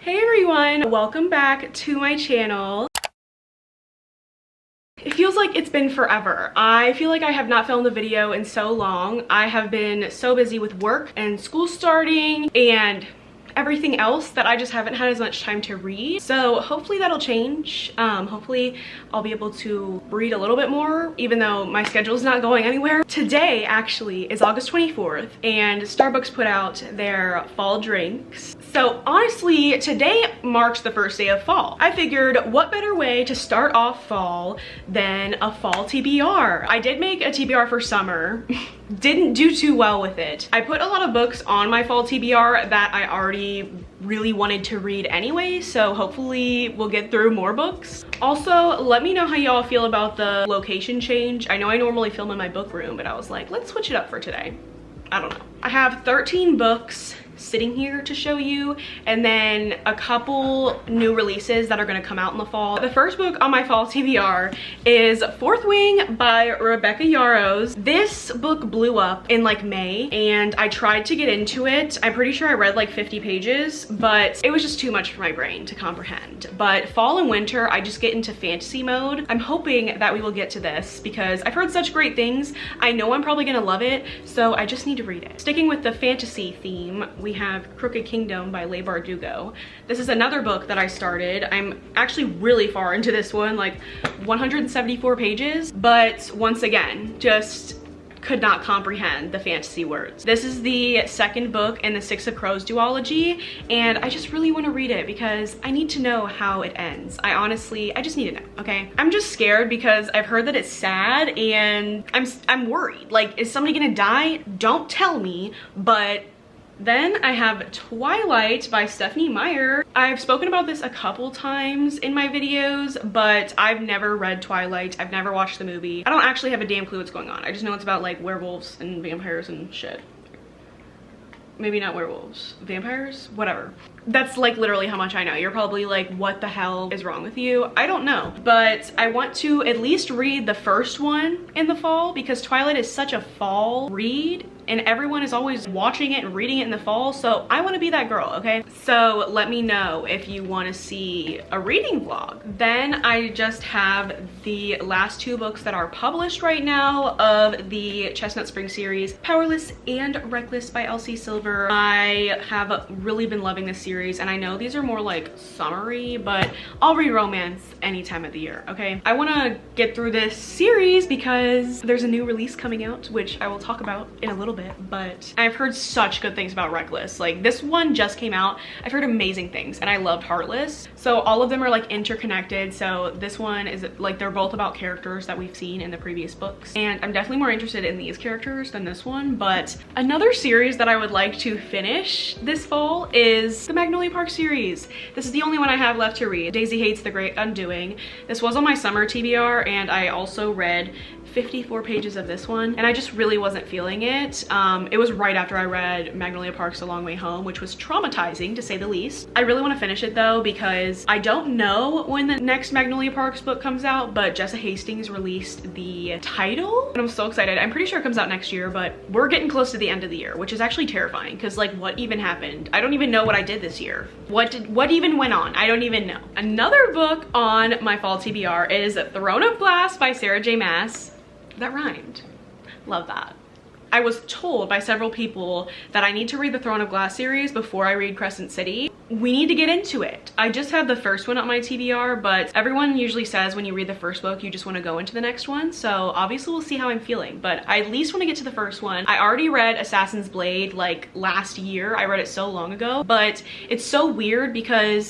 Hey everyone, welcome back to my channel. It feels like it's been forever. I feel like I have not filmed a video in so long. I have been so busy with work and school starting and everything else that I just haven't had as much time to read. So hopefully that'll change. Hopefully I'll be able to read a little bit more, even though my schedule is not going anywhere. Today actually is August 24th and Starbucks put out their fall drinks. So honestly, today marks the first day of fall. I figured what better way to start off fall than a fall TBR. I did make a TBR for summer. Didn't do too well with it. I put a lot of books on my fall TBR that I already really wanted to read anyway, so hopefully we'll get through more books. Also, let me know how y'all feel about the location change. I know I normally film in my book room, but I was like, let's switch it up for today. I don't know. I have 13 books sitting here to show you, and then a couple new releases that are going to come out in the fall. The first book on my fall TBR is Fourth Wing by Rebecca Yarros. This book blew up in like May and I tried to get into it. I'm pretty sure I read like 50 pages, but it was just too much for my brain to comprehend. But fall and winter, I just get into fantasy mode. I'm hoping that we will get to this because I've heard such great things. I know I'm probably gonna love it, so I just need to read it. Sticking with the fantasy theme, we have Crooked Kingdom by Leigh Bardugo. This is another book that I started. I'm actually really far into this one, like 174 pages, but once again, just could not comprehend the fantasy words. This is the second book in the Six of Crows duology, and I just really want to read it because I need to know how it ends. I just need to know, okay? I'm just scared because I've heard that it's sad and I'm worried. Like, is somebody gonna die? Don't tell me, but then I have Twilight by Stephenie Meyer. I've spoken about this a couple times in my videos, but I've never read Twilight. I've never watched the movie. I don't actually have a damn clue what's going on. I just know it's about like werewolves and vampires and shit. Maybe not werewolves, vampires, whatever. That's like literally how much I know. You're probably like, what the hell is wrong with you? I don't know, but I want to at least read the first one in the fall because Twilight is such a fall read and everyone is always watching it and reading it in the fall, so I want to be that girl, okay? So let me know if you want to see a reading vlog. Then I just have the last two books that are published right now of the Chestnut Spring series, Powerless and Reckless by Elsie Silver. I have really been loving this series, and I know these are more like summery, but I'll read romance any time of the year, okay? I want to get through this series because there's a new release coming out, which I will talk about in a little bit, but I've heard such good things about Reckless. Like, this one just came out. I've heard amazing things, and I loved Heartless. So all of them are like interconnected. So this one is like, they're both about characters that we've seen in the previous books, and I'm definitely more interested in these characters than this one. But another series that I would like to finish this fall is the Magnolia Park series. This is the only one I have left to read. Daisy Hates the Great Undoing. This was on my summer TBR, and I also read 54 pages of this one, and I just really wasn't feeling it. It was right after I read Magnolia Park's A Long Way Home, which was traumatizing to say the least. I really want to finish it though because I don't know when the next Magnolia Park's book comes out, but Jessa Hastings released the title and I'm so excited. I'm pretty sure it comes out next year, but we're getting close to the end of the year, which is actually terrifying because like, what even happened? I don't even know what I did this year. What even went on? I don't even know. Another book on my fall TBR is Throne of Glass by Sarah J Maas. That rhymed. Love that. I was told by several people that I need to read the Throne of Glass series before I read Crescent City. We need to get into it. I just have the first one on my TBR, but everyone usually says when you read the first book, you just want to go into the next one. So obviously we'll see how I'm feeling, but I at least want to get to the first one. I already read Assassin's Blade like last year. I read it so long ago, but it's so weird because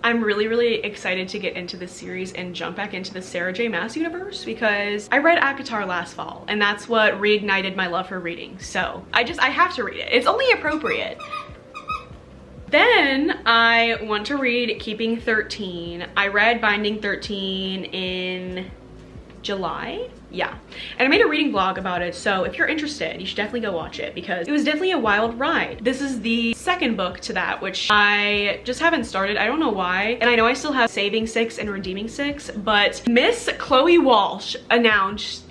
I'm really excited to get into this series and jump back into the Sarah J Maas universe because I read ACOTAR last fall and that's what reignited my love for reading. So I have to read it. It's only appropriate. Then I want to read Keeping 13. I read Binding 13 in July. Yeah, and I made a reading vlog about it, so if you're interested, you should definitely go watch it because it was definitely a wild ride. This is the second book to that, which I just haven't started. I don't know why, and I know I still have Saving 6 and Redeeming 6, but Miss Chloe Walsh announced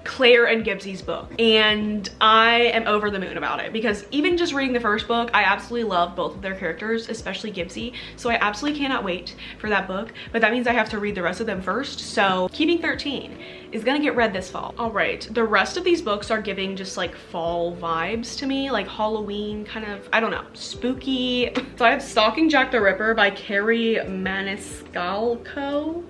Claire and Gibbs's book, and I am over the moon about it because even just reading the first book, I absolutely love both of their characters, especially Gibbsy. So I absolutely cannot wait for that book, but that means I have to read the rest of them first. So Keeping 13 is gonna get read this fall. All right, the rest of these books are giving just like fall vibes to me, like Halloween kind of, I don't know, spooky. So I have Stalking Jack the Ripper by Carrie Maniscalco.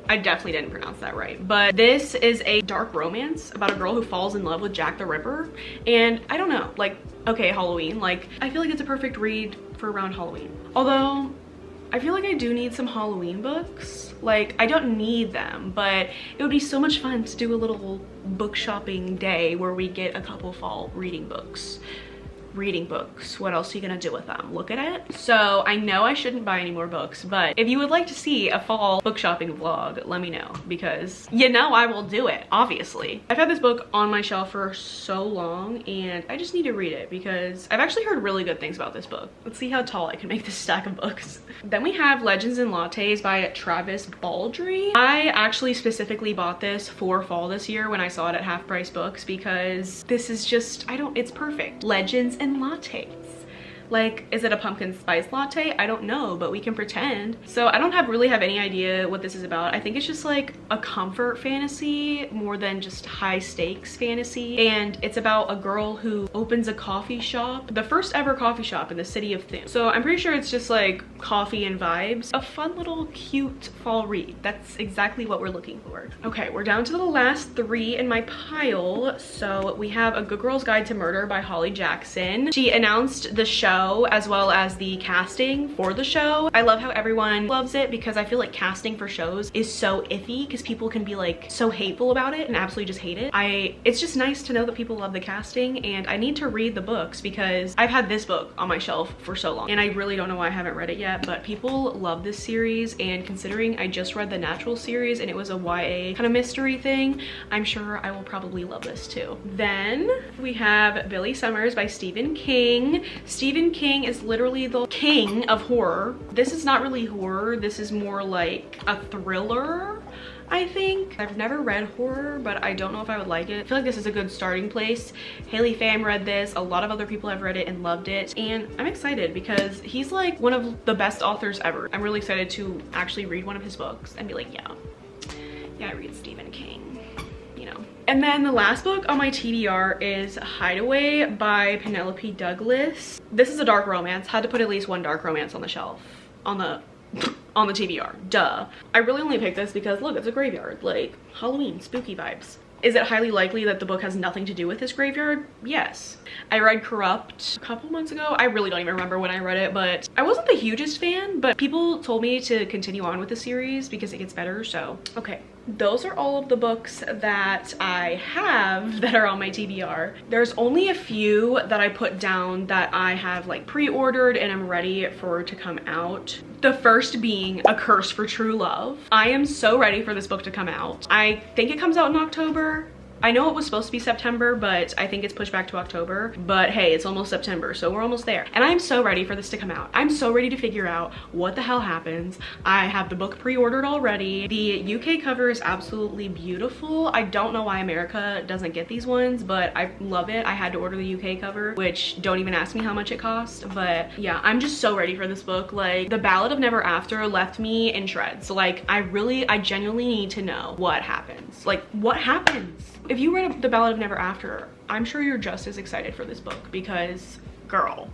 I definitely didn't pronounce that right, but this is a dark romance about a girl who falls in love with Jack the Ripper. And I don't know, like, okay, Halloween, like, I feel like it's a perfect read for around Halloween. Although, I feel like I do need some Halloween books. Like, I don't need them, but it would be so much fun to do a little book shopping day where we get a couple fall reading books. What else are you gonna do with them? Look at it. So I know I shouldn't buy any more books, but if you would like to see a fall book shopping vlog, let me know, because you know I will do it, obviously. I've had this book on my shelf for so long and I just need to read it because I've actually heard really good things about this book. Let's see how tall I can make this stack of books. Then we have Legends and Lattes by Travis Baldree. I actually specifically bought this for fall this year when I saw it at Half Price Books because this is just, it's perfect. Legends and Lattes. Like, is it a pumpkin spice latte? I don't know, but we can pretend. So I don't really have any idea what this is about. I think it's just like a comfort fantasy more than just high stakes fantasy. And it's about a girl who opens a coffee shop, the first ever coffee shop in the city of Thun. So I'm pretty sure it's just like coffee and vibes. A fun little cute fall read. That's exactly what we're looking for. Okay, we're down to the last 3 in my pile. So we have A Good Girl's Guide to Murder by Holly Jackson. She announced the show as well as the casting for the show. I love how everyone loves it because I feel like casting for shows is so iffy because people can be like so hateful about it and absolutely just hate it. It's just nice to know that people love the casting, and I need to read the books because I've had this book on my shelf for so long and I really don't know why I haven't read it yet, but people love this series, and considering I just read the Natural series and it was a YA kind of mystery thing, I'm sure I will probably love this too. Then we have Billy Summers by Stephen King. Stephen King is literally the king of horror. This is not really horror. This is more like a thriller, I think. I've never read horror, but I don't know if I would like it. I feel like this is a good starting place. Haley Pham read this. A lot of other people have read it and loved it. And I'm excited because he's like one of the best authors ever. I'm really excited to actually read one of his books and be like, yeah, I read Stephen King, you know. And then the last book on my TBR is Hideaway by Penelope Douglas. This is a dark romance. Had to put at least one dark romance on the shelf, on the TBR, duh. I really only picked this because look, it's a graveyard, like Halloween, spooky vibes. Is it highly likely that the book has nothing to do with this graveyard? Yes. I read Corrupt a couple months ago. I really don't even remember when I read it, but I wasn't the hugest fan, but people told me to continue on with the series because it gets better, so okay. Those are all of the books that I have that are on my TBR. There's only a few that I put down that I have like pre-ordered and I'm ready for to come out. The first being A Curse for True Love. I am so ready for this book to come out. I think it comes out in October. I know it was supposed to be September, but I think it's pushed back to October. But hey, it's almost September, so we're almost there. And I'm so ready for this to come out. I'm so ready to figure out what the hell happens. I have the book pre-ordered already. The UK cover is absolutely beautiful. I don't know why America doesn't get these ones, but I love it. I had to order the UK cover, which don't even ask me how much it cost. But yeah, I'm just so ready for this book. Like, The Ballad of Never After left me in shreds. Like, I genuinely need to know what happens. Like, what happens? If you read The Ballad of Never After, I'm sure you're just as excited for this book because, girl.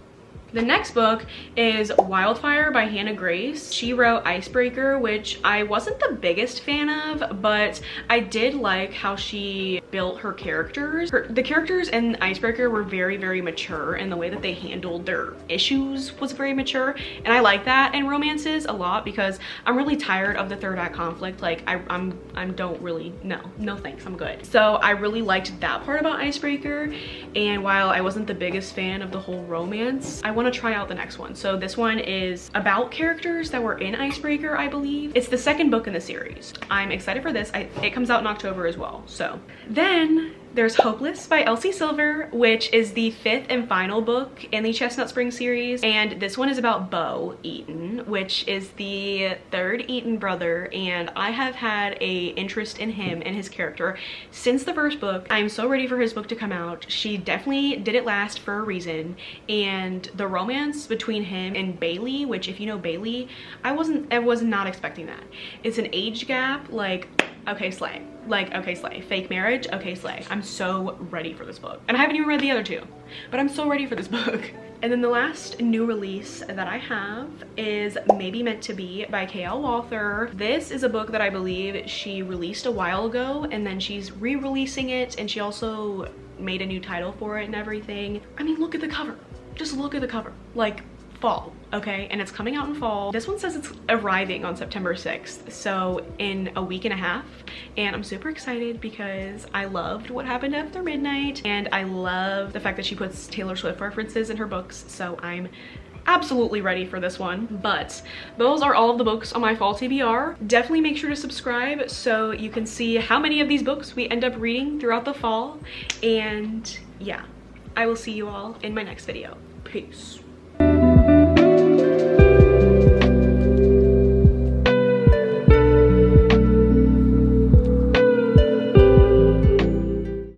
The next book is Wildfire by Hannah Grace. She wrote Icebreaker, which I wasn't the biggest fan of, but I did like how she built her characters. The characters in Icebreaker were very, very mature, and the way that they handled their issues was very mature. And I like that in romances a lot because I'm really tired of the third act conflict. Like, I don't really, no thanks, I'm good. So I really liked that part about Icebreaker. And while I wasn't the biggest fan of the whole romance, I want to try out the next one. So this one is about characters that were in Icebreaker, I believe. It's the second book in the series. I'm excited for this. It comes out in October as well. So then There's Hopeless by Elsie Silver, which is the 5th and final book in the Chestnut Spring series. And this one is about Bo Eaton, which is the 3rd Eaton brother. And I have had a interest in him and his character since the first book. I'm so ready for his book to come out. She definitely didn't last for a reason. And the romance between him and Bailey, which if you know Bailey, I was not expecting that. It's an age gap, like, okay, slay. Like, okay, slay. Fake marriage, okay, slay. I'm so ready for this book. And I haven't even read the other two, but I'm so ready for this book. And then the last new release that I have is Maybe Meant to Be by K.L. Walther. This is a book that I believe she released a while ago, and then she's re-releasing it, and she also made a new title for it and everything. I mean, look at the cover. Just look at the cover. Like, fall, okay? And it's coming out in fall. This one says it's arriving on September 6th, so in a week and a half. And I'm super excited because I loved What Happened After Midnight, and I love the fact that she puts Taylor Swift references in her books, so I'm absolutely ready for this one. But those are all of the books on my fall TBR. Definitely make sure to subscribe so you can see how many of these books we end up reading throughout the fall. And yeah, I will see you all in my next video. Peace.